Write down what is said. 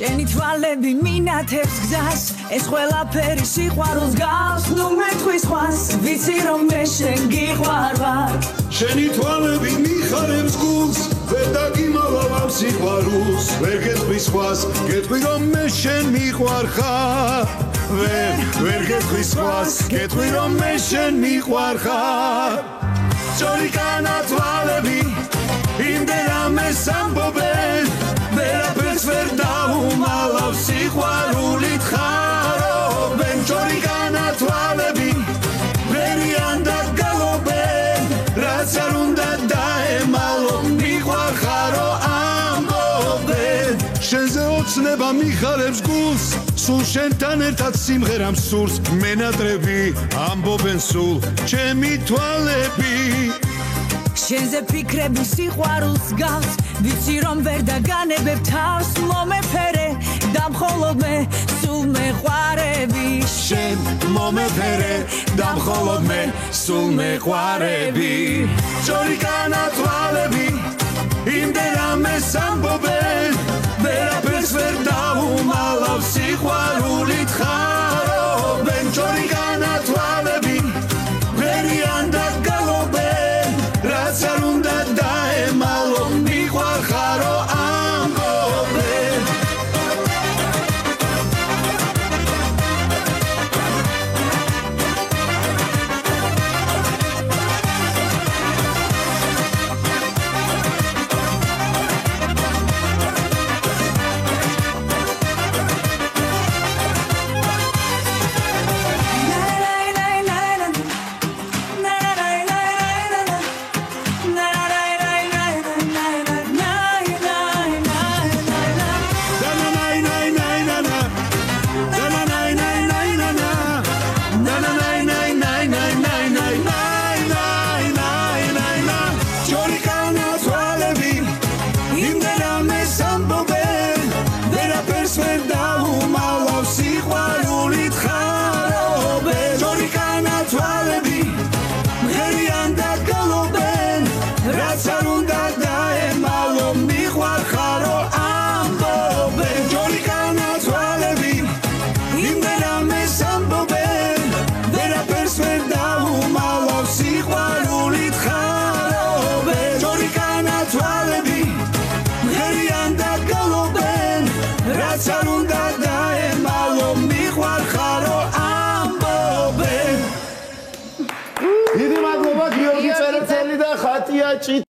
შენი თვალები მინათებს გზას ეს ყველაფერი სიყვარულს გავს ნუ მეთქვის ხვას ვიცი რომ მე შენ გიყვარ ვარ შენი თვალები მიხარებს გულს ვერ დაგიმალავ ამ სიყვარულს ვერ გეტყვის ხვას გეტყვი რომ მე შენ მიყვარ ხარ ვერ გეტყვის ხვას გეტყვი რომ მე შენ მიყვარ ხარ სწორი განათვალები იმდენ ამეს ამბობენ ვერაფერს ვერ დაუმალავ სიყვარულით ხარობენ სწორი განათვალები ვერიან და გალობენ რაც არ უნდა დაემალო მიყვარ ხარო ამბობენ შენზე ოცნება მიხარებს გულს სულ შენთან ერთად სიმღერამ სურს მენატრები ამბობენ სულ ჩემი თვალები შენზე ფიქრები სიყვარულს გავს ვიცი რომ ვერ დაგანებებ თავს მომეფერე და მხოლოდ მე სულ მეყვარები შენ მომეფერე და მხოლოდ მე სულ მეყვარები სწორი განათვალები იმდენ ამეს ამბობენ ვერაფერს ვერ დაუმალავ სიყვარულით ხარობენ სწორი განათვალები ვერიან და გალობენ რაც არ უნდა დაემალო მიყვარ ხარო ამბობენ დიდი მადლობა გიორგი წერეთელი და ხატია ჭი